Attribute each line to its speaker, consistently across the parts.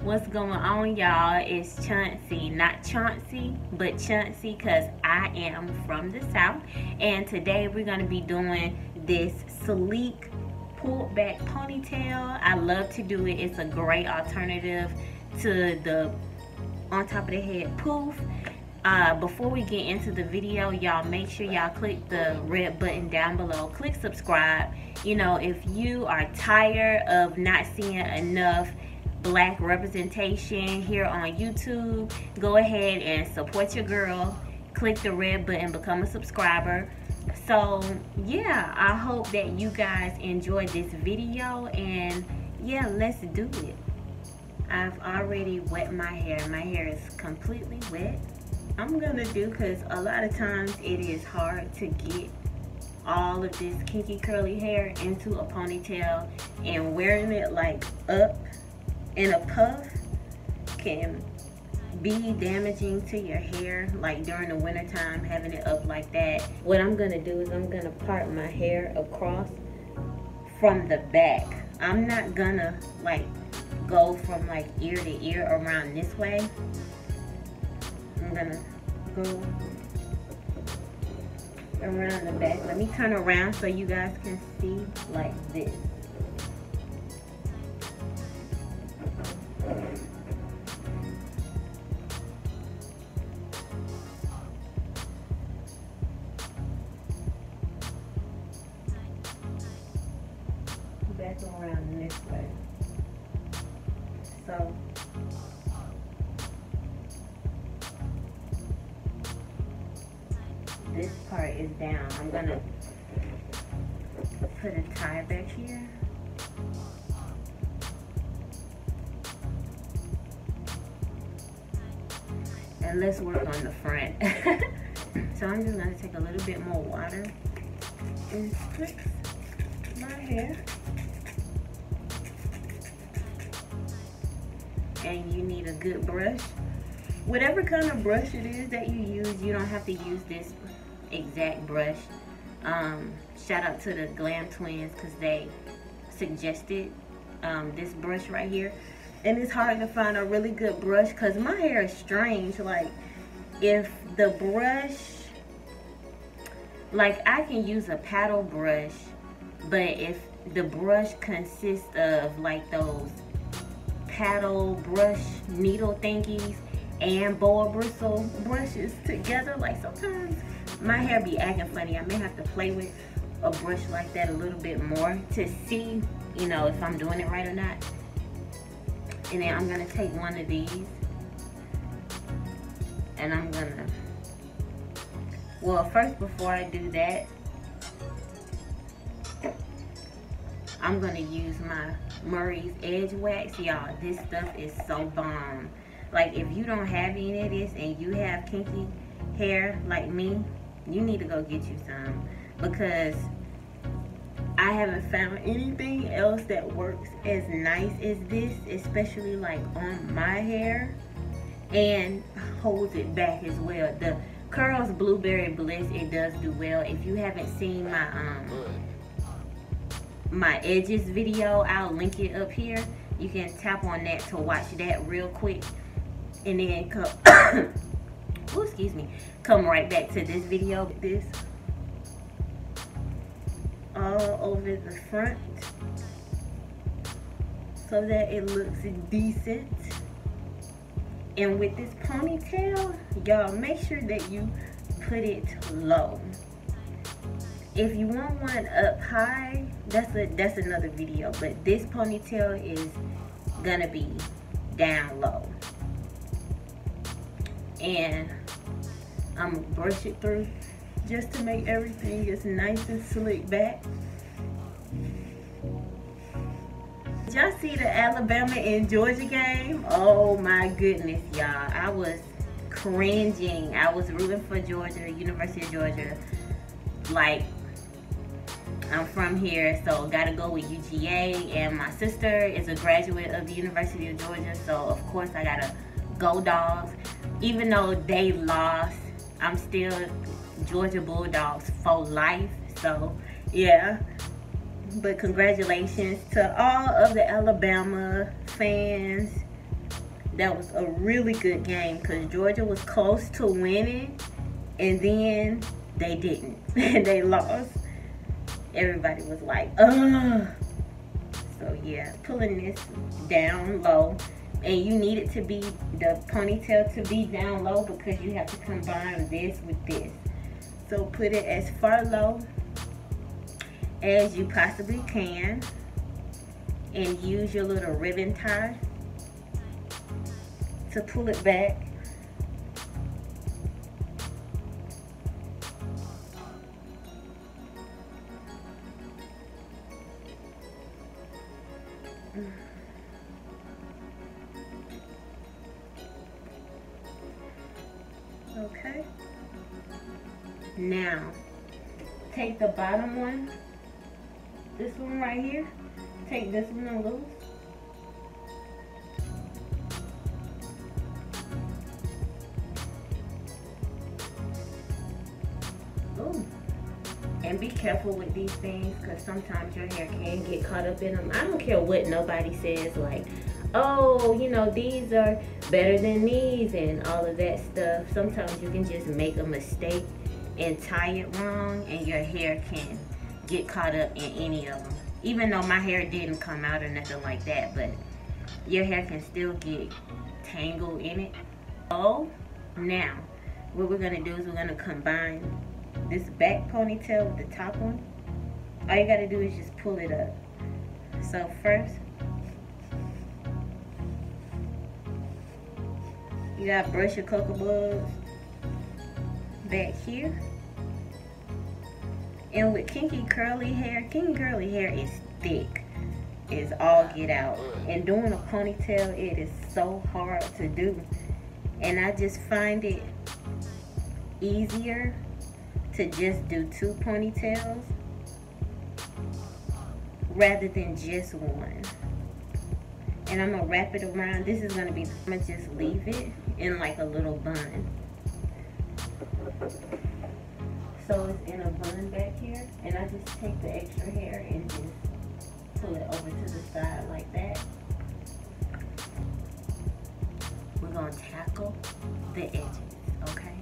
Speaker 1: What's going on, y'all? It's Chunsie, not Chauncey, but Chunsie, because I am from the South. And today we're going to be doing this sleek pulled back ponytail. I love to do it. It's a great alternative to the on top of the head poof. Before we get into the video, y'all make sure y'all click the red button down below. Click subscribe. You know, if you are tired of not seeing enough Black representation here on YouTube, go ahead and support your girl. Click the red button, become a subscriber. So yeah, I hope that you guys enjoyed this video, and yeah, let's do it. I've already wet my hair. My hair is completely wet. I'm gonna do, because a lot of times it is hard to get all of this kinky curly hair into a ponytail, and wearing it like up in a puff can be damaging to your hair, like during the winter time, having it up like that. What I'm gonna do is I'm gonna part my hair across from the back. I'm not gonna like go from like ear to ear around this way. I'm gonna go around the back. Let me turn around so you guys can see like this. Back around this way. So this part is down. I'm gonna put a tie back here. And let's work on the front. So I'm just gonna take a little bit more water and fix my hair. And you need a good brush. Whatever kind of brush it is that you use, you don't have to use this exact brush. Shout out to the Glam Twins, because they suggested this brush right here. And it's hard to find a really good brush because my hair is strange. Like, if the brush, like I can use a paddle brush, but if the brush consists of like those paddle brush needle thingies and boa bristle brushes together, like sometimes my hair be acting funny. I may have to play with a brush like that a little bit more to see, you know, if I'm doing it right or not. And then I'm gonna take one of these and I'm gonna, well, first, before I do that, I'm gonna use my Murray's Edge Wax. Y'all, this stuff is so bomb. Like, if you don't have any of this and you have kinky hair like me, you need to go get you some, because I haven't found anything else that works as nice as this, especially like on my hair, and holds it back as well. The Curls Blueberry Bliss, it does do well. If you haven't seen my edges video, I'll link it up here. You can tap on that to watch that real quick, and then come oh, excuse me, come right back to this video. This all over the front so that it looks decent. And with this ponytail, y'all, make sure that you put it low. If you want one up high, that's another video, but this ponytail is gonna be down low. And I'm gonna brush it through just to make everything as nice and slick back. Did y'all see the Alabama and Georgia game? Oh my goodness, y'all. I was cringing. I was rooting for Georgia, University of Georgia. Like, I'm from here, so gotta go with UGA, and my sister is a graduate of the University of Georgia, so of course I gotta go Dogs. Even though they lost, I'm still Georgia Bulldogs for life. So yeah, but congratulations to all of the Alabama fans. That was a really good game because Georgia was close to winning, and then they didn't. They lost. Everybody was like, ugh. So yeah, pulling this down low. And you need it to be, the ponytail to be down low, because you have to combine this with this. So put it as far low as you possibly can. And use your little ribbon tie to pull it back. Okay. Now, take the bottom one, this one right here, take this one and loose. Ooh. And be careful with these things, because sometimes your hair can get caught up in them. I don't care what nobody says, like, oh, you know, these are better than these and all of that stuff. Sometimes you can just make a mistake and tie it wrong, and your hair can get caught up in any of them. Even though my hair didn't come out or nothing like that, but your hair can still get tangled in it. Oh, now what we're gonna do is we're gonna combine this back ponytail with the top one. All you gotta do is just pull it up. So first, you gotta brush your cocoa bugs back here. And with kinky curly hair is thick. It's all get out. And doing a ponytail, it is so hard to do. And I just find it easier to just do 2 ponytails rather than just one. And I'm gonna wrap it around. This is gonna be, I'm gonna just leave it in like a little bun. So it's in a bun back here, and I just take the extra hair and just pull it over to the side like that. We're gonna tackle the edges, okay?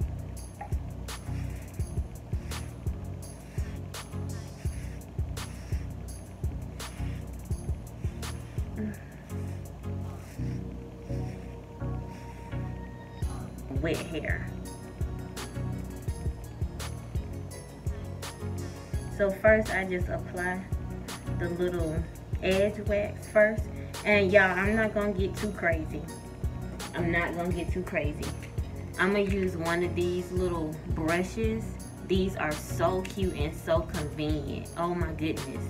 Speaker 1: Wet hair. So first I just apply the little edge wax first. And y'all, I'm not gonna get too crazy. I'm not gonna get too crazy. I'm gonna use one of these little brushes. These are so cute and so convenient. Oh my goodness.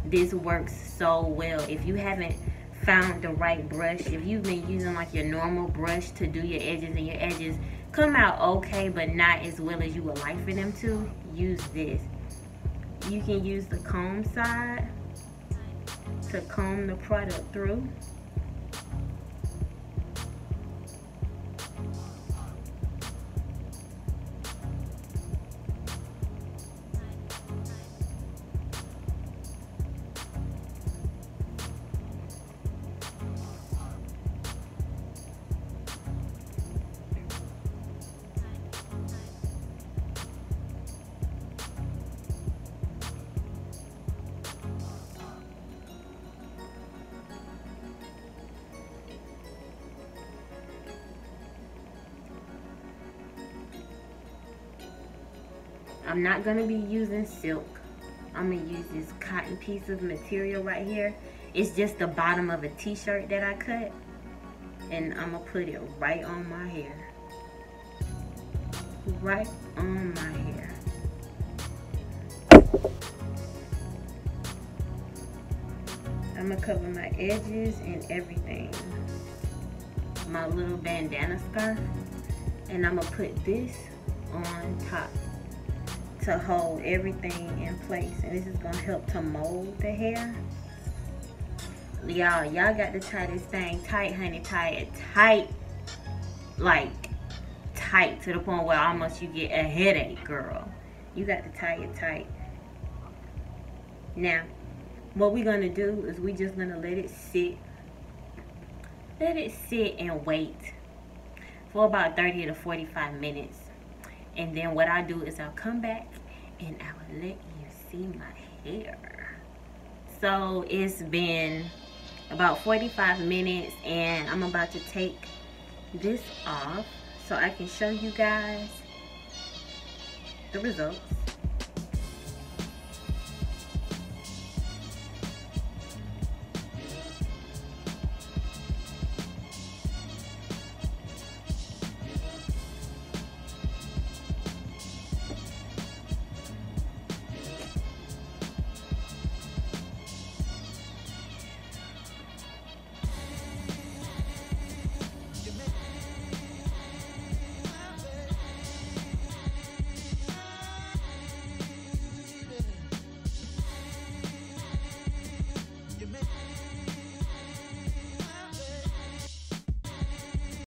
Speaker 1: This works so well. If you haven't found the right brush, if you've been using like your normal brush to do your edges, and your edges come out okay but not as well as you would like for them to, use this. You can use the comb side to comb the product through. I'm not gonna be using silk. I'm gonna use this cotton piece of material right here. It's just the bottom of a t-shirt that I cut. And I'm gonna put it right on my hair. Right on my hair. I'm gonna cover my edges and everything. My little bandana scarf. And I'm gonna put this on top to hold everything in place, and this is gonna help to mold the hair. Y'all got to tie this thing tight, honey. Tie it tight, like tight to the point where almost you get a headache, girl. You got to tie it tight. Now what we're gonna do is we just gonna let it sit let it sit and wait for about 30 to 45 minutes. And then what I do is I'll come back and I will let you see my hair. So it's been about 45 minutes and I'm about to take this off so I can show you guys the results.